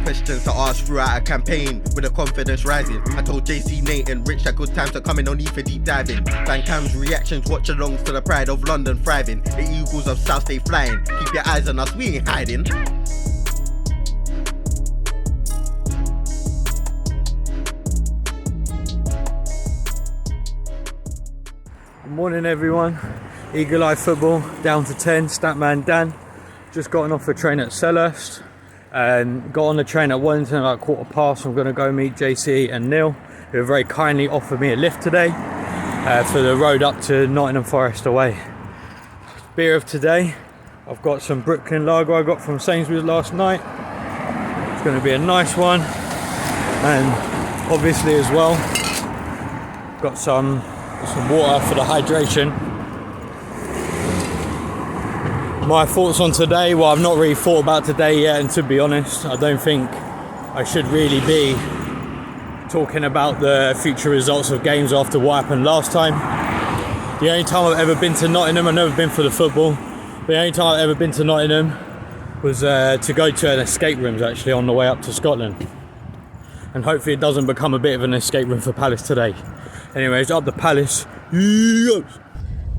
Questions to ask throughout a campaign with a confidence rising. I told JC, Nate and Rich that good times are coming, no need for deep diving. Van Cam's reactions, watch alongs to the pride of London thriving. The Eagles of South stay flying, keep your eyes on us, we ain't hiding. Good morning everyone, Eagle Eye Football down to 10, Statman Dan. Just gotten off the train at Selhurst. Got on the train at Wellington about 15:15. I'm going to go meet JC and Neil, who have very kindly offered me a lift today for the road up to Nottingham Forest away. Beer of today, I've got some Brooklyn Lager I got from Sainsbury's last night. It's going to be a nice one, and obviously as well got some water for the hydration. My thoughts on today, well, I've not really thought about today yet, and to be honest, I don't think I should really be talking about the future results of games after what happened last time. The only time I've ever been to Nottingham, I've never been for the football, but the only time I've ever been to Nottingham was to go to an escape rooms actually on the way up to Scotland. And hopefully it doesn't become a bit of an escape room for Palace today. Anyways, up the Palace.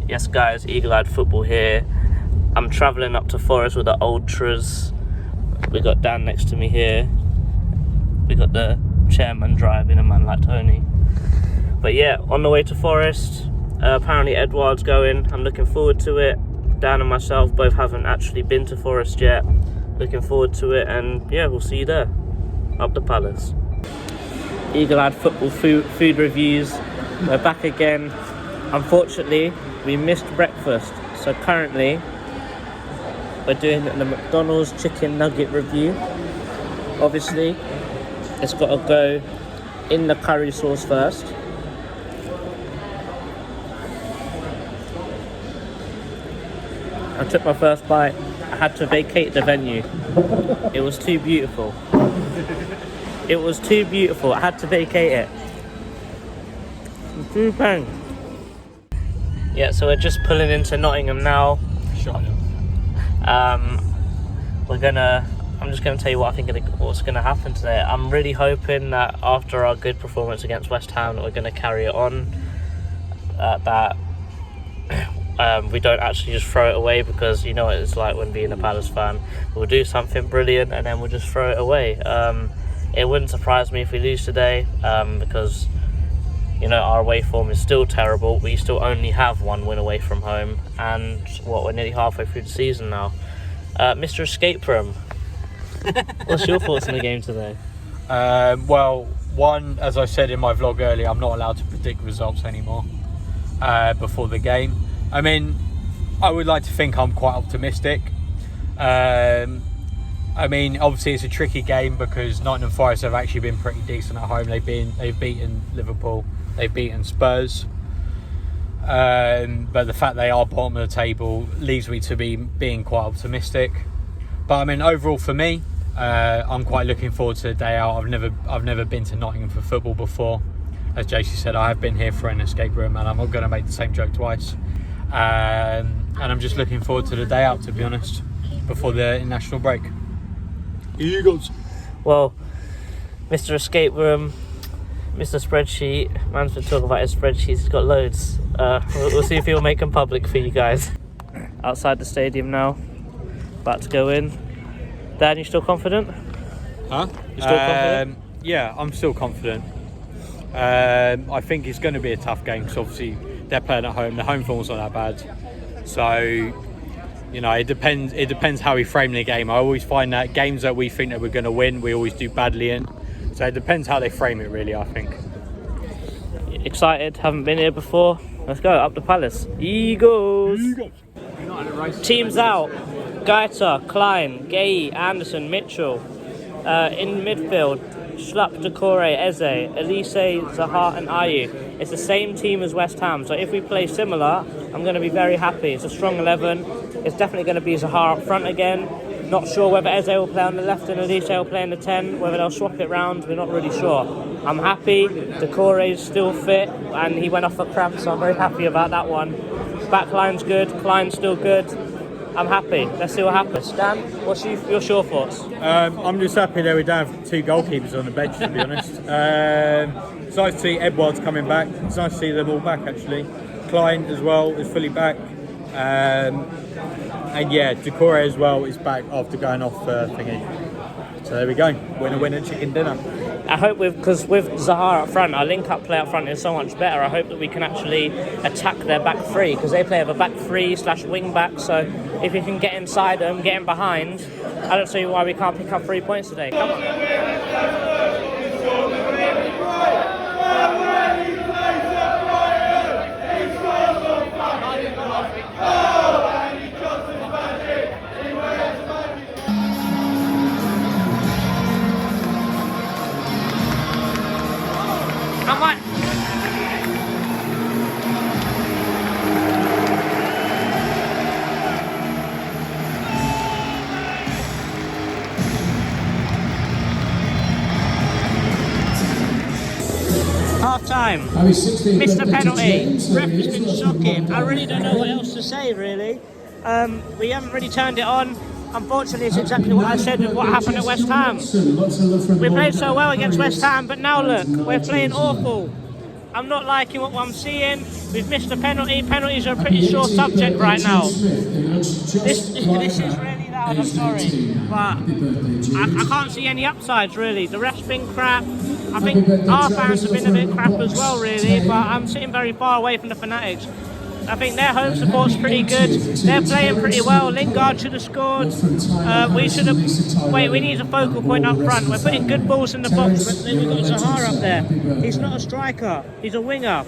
Yes guys, Eagle-Eyed Football here. I'm travelling up to Forest with the ultras. We got Dan next to me here. We got the chairman driving, a man like Tony. But yeah, on the way to Forest. Apparently Edward's going. I'm looking forward to it. Dan and myself both haven't actually been to Forest yet. Looking forward to it, and yeah, we'll see you there. Up the Palace. Eagle-Eyed Football food reviews. We're back again. Unfortunately, we missed breakfast. So currently, we're doing the McDonald's chicken nugget review. Obviously, it's got to go in the curry sauce first. I took my first bite. I had to vacate the venue. It was too beautiful. It was too beautiful. I had to vacate it. £2. Yeah, so we're just pulling into Nottingham now. I'm just gonna tell you what I think what's gonna happen today. I'm really hoping that after our good performance against West Ham, that we're gonna carry it on. We don't actually just throw it away, because you know what it's like when being a Palace fan. We'll do something brilliant and then we'll just throw it away. It wouldn't surprise me if we lose today, because you know our away form is still terrible. We still only have one win away from home, and we're nearly halfway through the season now. Mr. Escape Room, what's your thoughts on the game today? Well, one, as I said in my vlog earlier, I'm not allowed to predict results anymore before the game. I mean, I would like to think I'm quite optimistic. I mean, obviously it's a tricky game because Nottingham Forest have actually been pretty decent at home. They've beaten Liverpool, they've beaten Spurs. But the fact they are bottom of the table leads me to being quite optimistic. But I mean, overall for me, I'm quite looking forward to the day out. I've never been to Nottingham for football before. As JC said, I have been here for an escape room, and I'm not going to make the same joke twice. And I'm just looking forward to the day out, to be honest, before the international break. Eagles. Well, Mr. Escape Room, Mr. Spreadsheet, man's been talking about his spreadsheets, he's got loads. We'll see if he'll make them public for you guys. Outside the stadium now, about to go in. Dan, you still confident? Huh? You still confident? Yeah, I'm still confident. I think it's going to be a tough game because obviously they're playing at home. The home form's not that bad. So, you know, it depends how we frame the game. I always find that games that we think that we're going to win, we always do badly in. So it depends how they frame it, really, I think. Excited? Haven't been here before? Let's go, up the Palace. Eagles! Teams out. Gaeta, Klein, Gay, Anderson, Mitchell. In midfield, Schlupp, Decore, Eze, Elise, Zaha and Ayew. It's the same team as West Ham, so if we play similar, I'm going to be very happy. It's a strong 11. It's definitely going to be Zaha up front again. Not sure whether Eze will play on the left and Elise will play in the 10, whether they'll swap it round, we're not really sure. I'm happy, Decore is still fit and he went off for cramp, so I'm very happy about that one. Backline's good, Klein's still good. I'm happy. Let's see what happens. Dan, what's your thoughts? I'm just happy that we don't have 2 goalkeepers on the bench, to be honest. It's nice to see Edwards coming back. It's nice to see them all back, actually. Klein as well is fully back. And yeah, Decore as well is back after going off thingy. So there we go. Winner, chicken dinner. I hope because with Zahar up front, our link-up play up front is so much better. I hope that we can actually attack their back three, because they play with a back three / wing back. So if we can get inside them, get in behind, I don't see why we can't pick up 3 points today. Come on. Come on. Half time. Missed the penalty. Ref has been shocking. I really don't know what else to say, really. We haven't really turned it on. Unfortunately, it's exactly what I said with what happened at West Ham. We played so well against West Ham, but now look, we're playing awful. I'm not liking what I'm seeing. We've missed a penalty. Penalties are a pretty sure subject right now. This is really loud, I'm sorry. But I can't see any upsides, really. The ref's been crap. I think our fans have been a bit crap as well, really. But I'm sitting very far away from the Fanatics. I think their home support's pretty good. They're playing pretty well. Lingard should have scored. We should have... Wait, we need a focal point up front. We're putting good balls in the box, but then we've got Zahar up there. He's not a striker. He's a winger.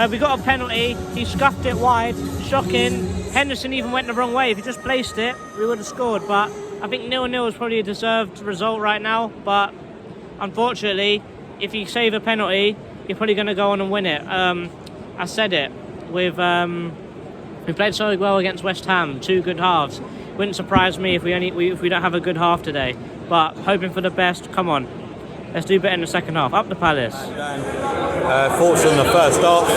We got a penalty. He scuffed it wide. Shocking. Henderson even went the wrong way. If he just placed it, we would have scored. But I think 0-0 is probably a deserved result right now. But unfortunately, if you save a penalty, you're probably going to go on and win it. I said it. We played so well against West Ham, 2 good halves. Wouldn't surprise me if we don't have a good half today. But hoping for the best. Come on, let's do better in the second half. Up the Palace. Thoughts on the first half?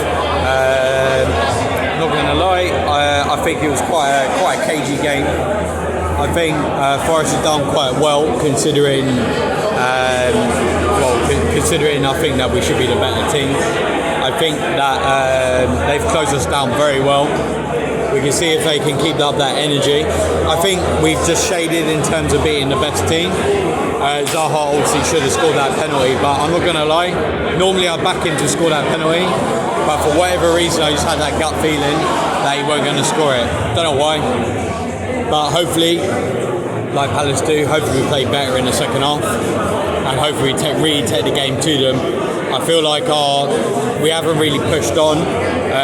Not going to lie, I think it was quite a cagey game. I think Forest have done quite well considering. Considering I think that we should be the better team. I think that they've closed us down very well. We can see if they can keep up that energy. I think we've just shaded in terms of being the best team. Zaha obviously should have scored that penalty, but I'm not going to lie. Normally I back him to score that penalty, but for whatever reason I just had that gut feeling that he weren't going to score it. Don't know why, but hopefully, like Palace do, hopefully we play better in the second half, and hopefully we really take the game to them. I feel like we haven't really pushed on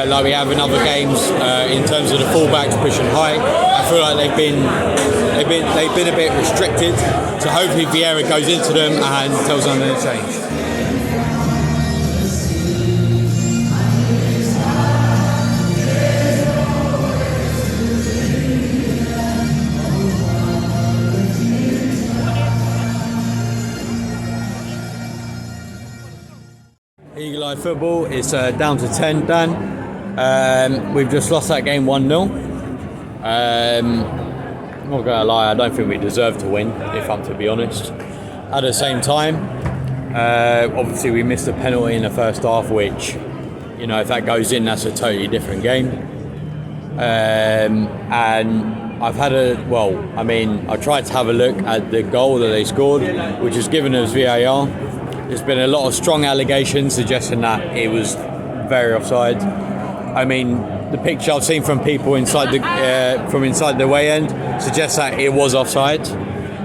like we have in other games in terms of the fullbacks pushing high. I feel like they've been a bit restricted. So hopefully Vieira goes into them and tells them to change. Eagle Eye Football, it's down to 10, Dan. We've just lost that game 1-0. I'm not going to lie, I don't think we deserve to win, if I'm to be honest. At the same time, obviously we missed a penalty in the first half, which, you know, if that goes in, that's a totally different game. And I've had I tried to have a look at the goal that they scored, which has given us VAR. There's been a lot of strong allegations suggesting that it was very offside. I mean, the picture I've seen from people inside the way end suggests that it was offside.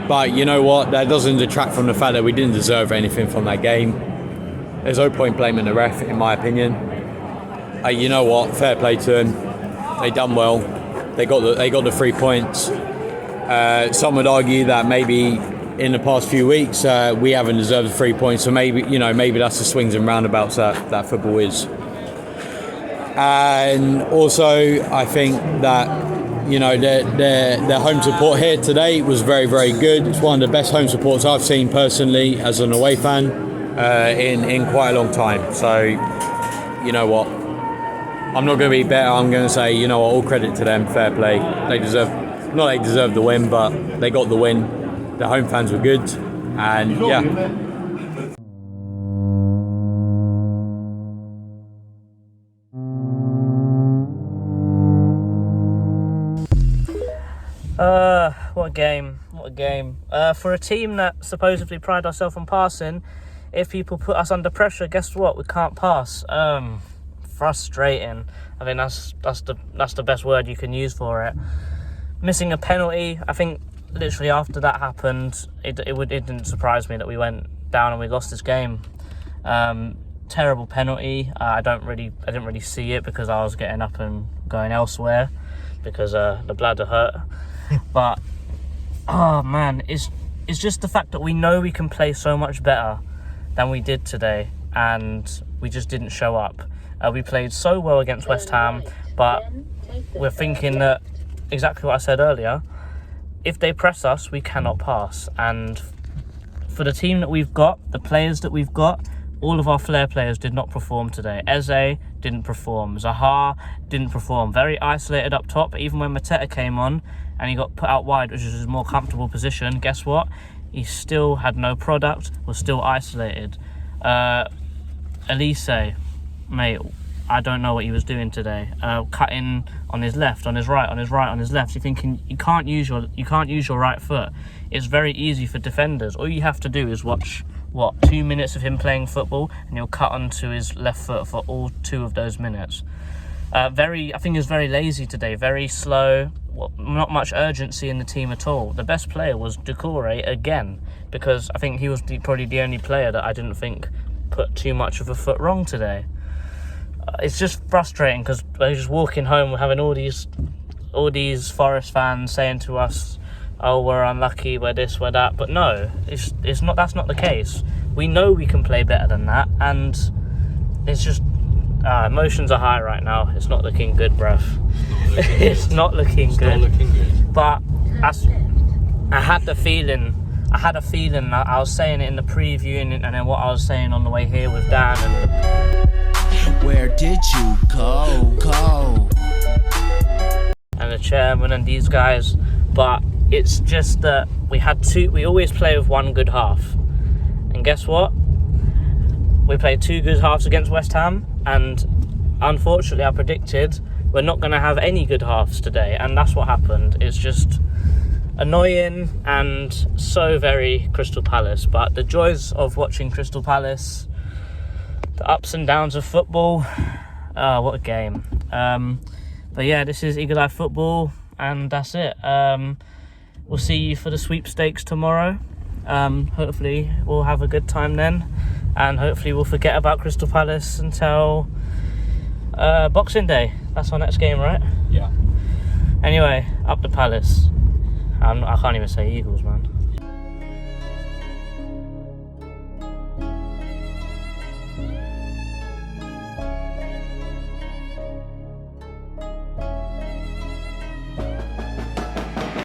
But you know what? That doesn't detract from the fact that we didn't deserve anything from that game. There's no point blaming the ref, in my opinion. You know what? Fair play to them. They done well. They got the 3 points. Some would argue that maybe in the past few weeks we haven't deserved the 3 points. So maybe that's the swings and roundabouts that football is. And also, I think that you know, their home support here today was very, very good. It's one of the best home supports I've seen personally as an away fan in quite a long time. So, you know what? I'm not going to be better. I'm going to say, you know what, all credit to them, fair play. They deserve the win, but they got the win. The home fans were good, and yeah. What a game. For a team that supposedly pride ourselves on passing, if people put us under pressure, guess what? We can't pass. Frustrating. I think that's the best word you can use for it. Missing a penalty, I think literally after that happened, it didn't surprise me that we went down and we lost this game. Terrible penalty. I didn't really see it because I was getting up and going elsewhere because the bladder hurt. But oh man, it's just the fact that we know we can play so much better than we did today, and we just didn't show up. We played so well against West Ham, but we're thinking that exactly what I said earlier. If they press us, we cannot pass. And for the team that we've got, the players that we've got, all of our flair players did not perform today. Eze didn't perform. Zaha didn't perform. Very isolated up top. Even when Mateta came on and he got put out wide, which was his more comfortable position, guess what? He still had no product, was still isolated. Elise, mate, I don't know what he was doing today. Cutting on his left, on his right, on his right, on his left. You're thinking you can't use your right foot. It's very easy for defenders. All you have to do is watch 2 minutes of him playing football, and he'll cut onto his left foot for all 2 of those minutes. I think he was very lazy today, very slow. Not much urgency in the team at all. The best player was Doucouré again, because I think he was probably the only player that I didn't think put too much of a foot wrong today. It's just frustrating because we're just walking home, we're having all these Forest fans saying to us, oh, we're unlucky, we're this, we're that. But no, it's not. That's not the case. We know we can play better than that, and it's just emotions are high right now. It's not looking good, bruv. It's not looking good. But I had the feeling. I was saying it in the preview and then what I was saying on the way here with Dan. Where did you go? And the chairman and these guys. But it's just that we always play with one good half. And guess what? We played 2 good halves against West Ham, and unfortunately I predicted we're not going to have any good halves today, and that's what happened. It's just annoying and so very Crystal Palace. But the joys of watching Crystal Palace, the ups and downs of football, what a game. But yeah, this is Eagle Eye Football, and that's it. We'll see you for the sweepstakes tomorrow. Hopefully we'll have a good time then, and hopefully we'll forget about Crystal Palace until Boxing Day. That's our next game, right? Yeah. Anyway, up the Palace. I can't even say Eagles, man.